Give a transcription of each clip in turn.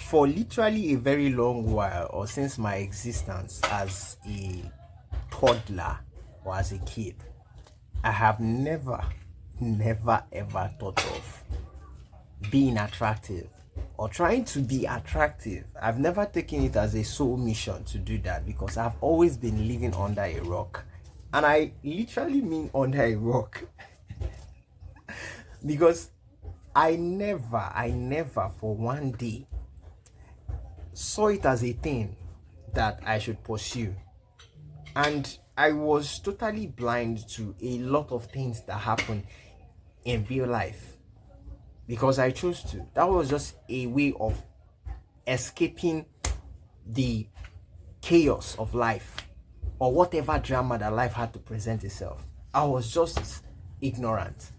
For literally a very long while, or since my existence as a toddler or as a kid, I have never ever thought of being attractive or trying to be attractive. I've never taken it as a sole mission to do that because I've always been living under a rock. And I literally mean under a rock. Because I never for one day saw it as a thing that I should pursue. And I was totally blind to a lot of things that happen in real life because I chose to. That was just a way of escaping the chaos of life or whatever drama that life had to present itself. I was just ignorant.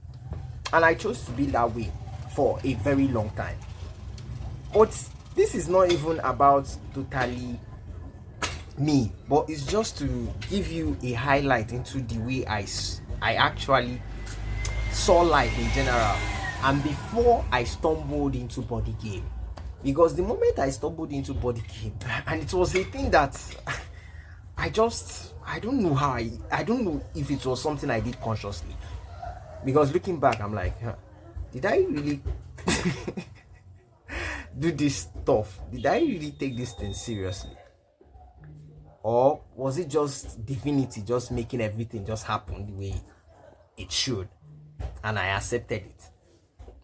And I chose to be that way for a very long time. But this is not even about totally me, but it's just to give you a highlight into the way I actually saw life in general and before I stumbled into body game. Because the moment I stumbled into body game, and it was a thing that I don't know if it was something I did consciously. Because looking back, I'm like, did I really do this stuff? Did I really take this thing seriously? Or was it just divinity just making everything just happen the way it should? And I accepted it.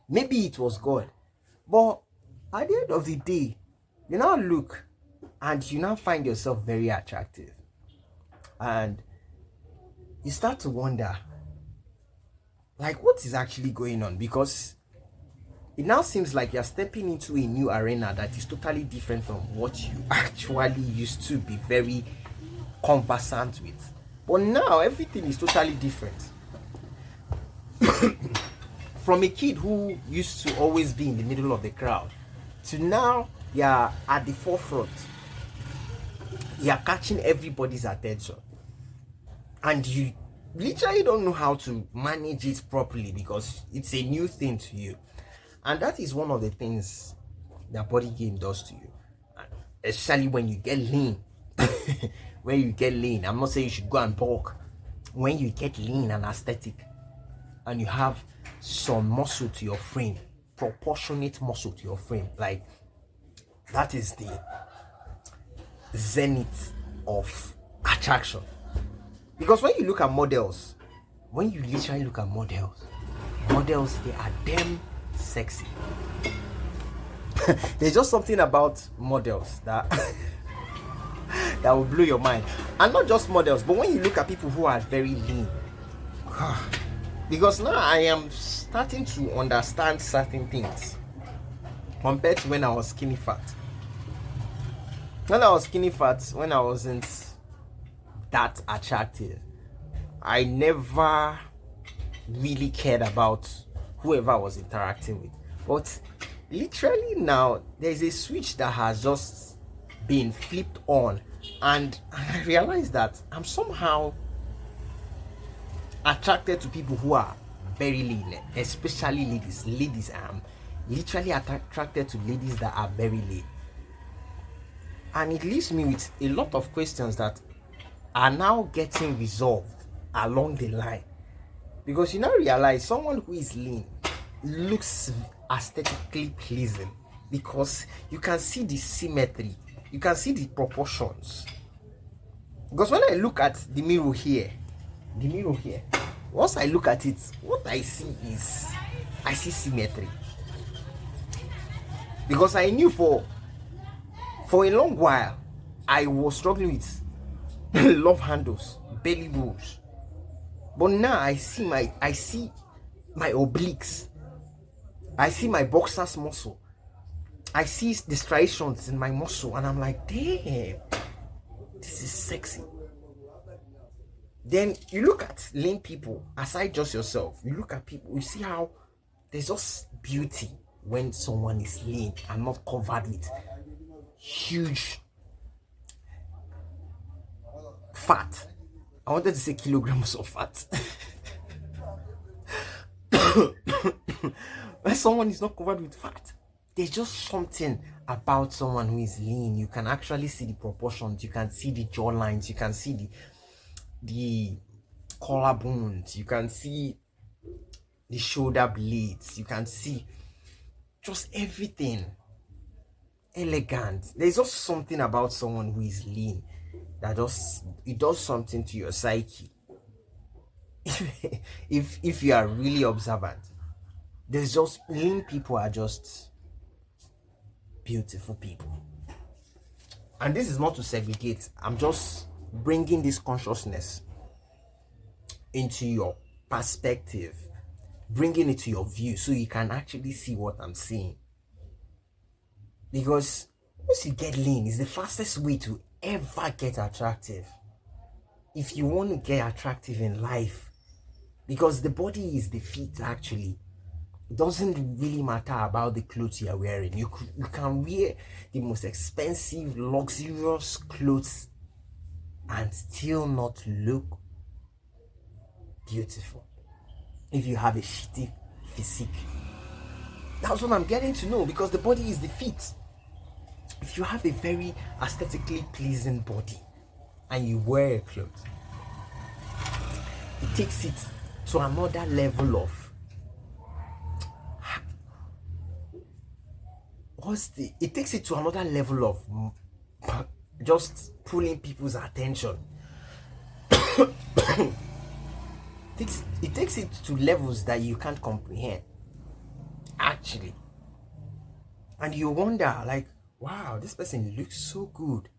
Maybe it was God. But at the end of the day, you now look and you now find yourself very attractive. And you start to wonder, like, what is actually going on? Because it now seems like you're stepping into a new arena that is totally different from what you actually used to be very conversant with. But now everything is totally different. From a kid who used to always be in the middle of the crowd to now you're at the forefront. You're catching everybody's attention. And you literally don't know how to manage it properly because it's a new thing to you. And that is one of the things that body game does to you, especially when you get lean. When you get lean, I'm not saying you should go and bulk. When you get lean and aesthetic and you have some muscle to your frame, proportionate muscle to your frame, like that is the zenith of attraction. Because when you look at models, when you literally look at models, they are damn sexy. There's just something about models that that will blow your mind. And not just models, but when you look at people who are very lean, because now I am starting to understand certain things compared to when I was skinny fat. When I was skinny fat, when I wasn't that attractive, I never really cared about whoever I was interacting with. But literally now there's a switch that has just been flipped on, and I realized that I'm somehow attracted to people who are very lean, especially ladies. I'm literally attracted to ladies that are very lean, and it leaves me with a lot of questions that are now getting resolved along the line. Because you now realize someone who is lean looks aesthetically pleasing because you can see the symmetry, you can see the proportions. Because when I look at the mirror here, once I look at it, what I see is I see symmetry. Because I knew for a long while I was struggling with love handles, belly rolls. But now I see my obliques. I see my boxers muscle. I see the striations in my muscle, and I'm like, damn, this is sexy. Then you look at lean people, aside just yourself, you look at people, you see how there's just beauty when someone is lean and not covered with huge fat. I wanted to say kilograms of fat. When someone is not covered with fat, there's just something about someone who is lean. You can actually see the proportions, you can see the jaw lines, you can see the collarbones, you can see the shoulder blades, you can see just everything elegant. There's just something about someone who is lean that it does something to your psyche. if you are really observant, there's just lean people are just beautiful people. And this is not to segregate, I'm just bringing this consciousness into your perspective, bringing it to your view so you can actually see what I'm saying. Because once you get lean, it's the fastest way to ever get attractive. If you want to get attractive in life, because the body is the feet actually. It doesn't really matter about the clothes you are wearing. You can wear the most expensive, luxurious clothes and still not look beautiful if you have a shitty physique. That's what I'm getting to know, because the body is the feet. If you have a very aesthetically pleasing body and you wear a clothes, it takes it to another level of it takes it to another level of just pulling people's attention. It takes it to levels that you can't comprehend actually, and you wonder like, wow, this person looks so good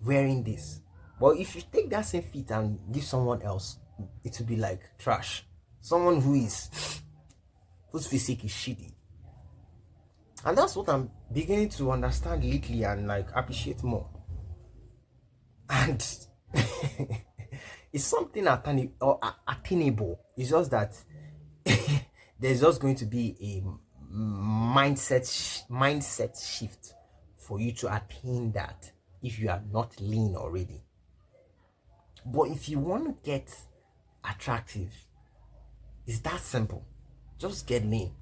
wearing this. Well, if you take that same fit and give someone else, it will be like trash. Someone whose physique is shitty. And that's what I'm beginning to understand lately and like appreciate more. And it's something attainable. It's just that there's just going to be a mindset shift for you to attain that if you are not lean already. But if you want to get attractive, it's that simple. Just get lean.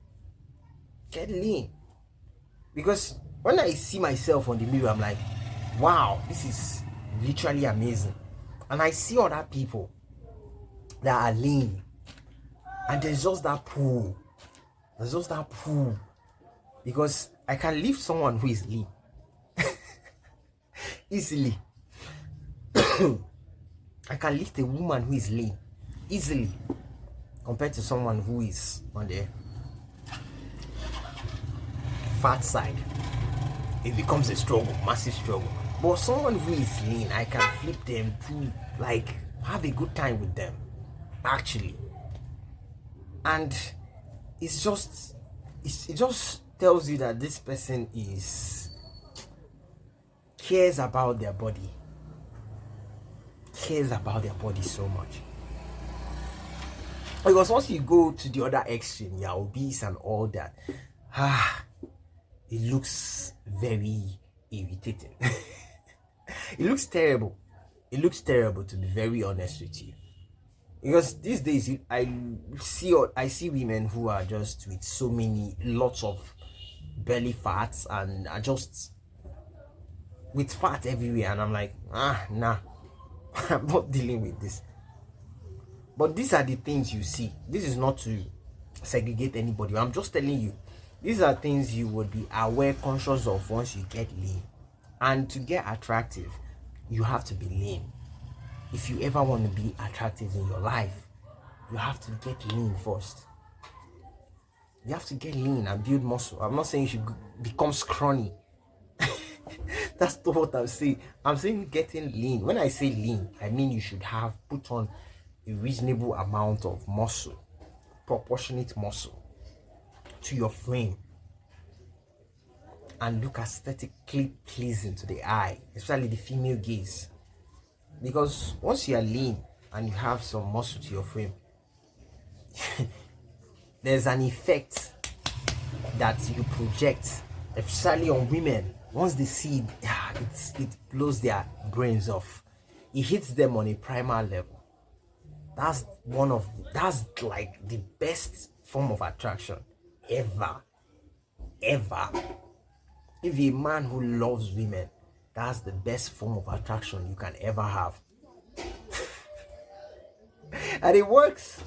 Get lean. Because when I see myself on the mirror, I'm like, wow, this is literally amazing. And I see other people that are lean, and there's just that pull. There's just that pull. Because I can lift someone who is lean easily. I can lift a woman who is lean easily compared to someone who is on the fat side. It becomes a struggle, massive struggle. But someone who is lean, I can flip them to like have a good time with them actually. And it just tells you that this person cares about their body so much. Because once you go to the other extreme, you're obese and all that, it looks very irritating. It looks terrible. It looks terrible, to be very honest with you. Because these days I see women who are just with lots of belly fats and are just with fat everywhere, and I'm like, nah, I'm not dealing with this. But these are the things you see. This is not to segregate anybody. I'm just telling you, these are things you would be aware, conscious of once you get lean. And to get attractive, you have to be lean. If you ever want to be attractive in your life, you have to get lean first. You have to get lean and build muscle. I'm not saying you should become scrawny. That's not what I'm saying. I'm saying getting lean. When I say lean, I mean you should have put on a reasonable amount of muscle, proportionate muscle to your frame, and look aesthetically pleasing to the eye, especially the female gaze. Because once you are lean and you have some muscle to your frame, there's an effect that you project, especially on women. Once they see it blows their brains off. It hits them on a primal level. That's like the best form of attraction ever. If a man who loves women, that's the best form of attraction you can ever have. And it works.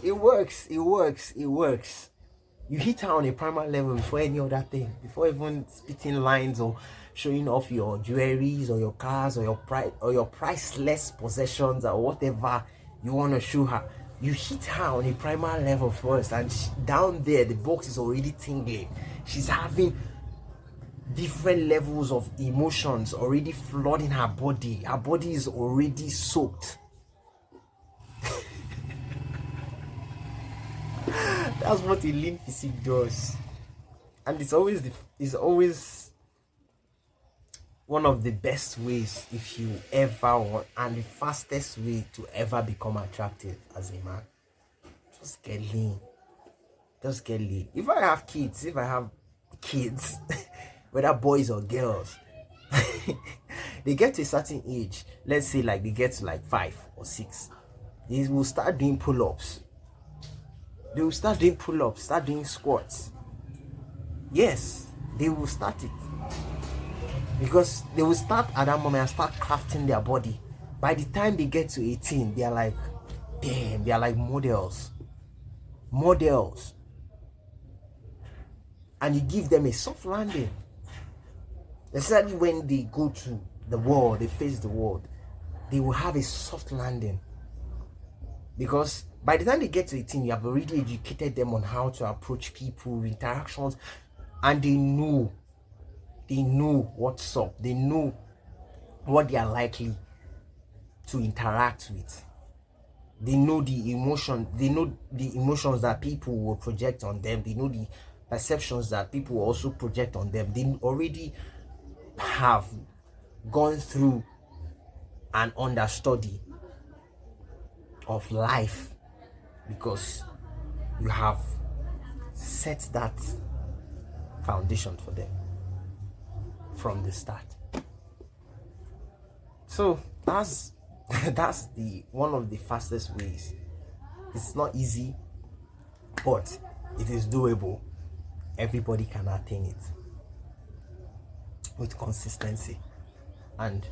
You hit her on a primal level before any other thing, before even spitting lines or showing off your jewelries or your cars or your priceless possessions or whatever you want to show her. You hit her on a primal level first, and down there the box is already tingling. She's having different levels of emotions already flooding her body. Her body is already soaked. That's what a lean physique does, and it's always one of the best ways if you ever want, and the fastest way to ever become attractive as a man. Just get lean. If I have kids, whether boys or girls, they get to a certain age, let's say like they get to like 5 or 6, they will start doing pull-ups. They will start doing pull-ups, start doing squats. Yes, they will start it. Because they will start at that moment and start crafting their body. By the time they get to 18, they are like, damn, they are like models. And you give them a soft landing. Especially when they go to the world, they face the world, they will have a soft landing. Because by the time they get to 18, you have already educated them on how to approach people, interactions, and they know what's up. They know what they are likely to interact with. They know the emotions that people will project on them. They know the perceptions that people will also project on them. They already have gone through an understudy of life, because you have set that foundation for them from the start. So that's the one of the fastest ways. It's not easy, but it is doable. Everybody can attain it with consistency and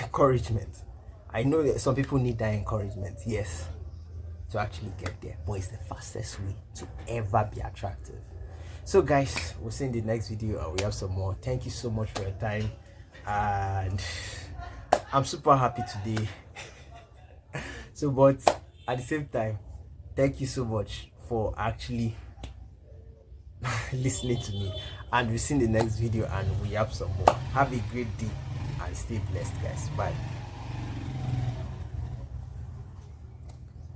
encouragement. I know that some people need that encouragement, yes, to actually get there, but it's the fastest way to ever be attractive. So guys, we'll see in the next video, and we have some more. Thank you so much for your time, and I'm super happy today. So, but at the same time, thank you so much for actually listening to me, and we'll see in the next video, and we have some more. Have a great day and stay blessed, guys. Bye.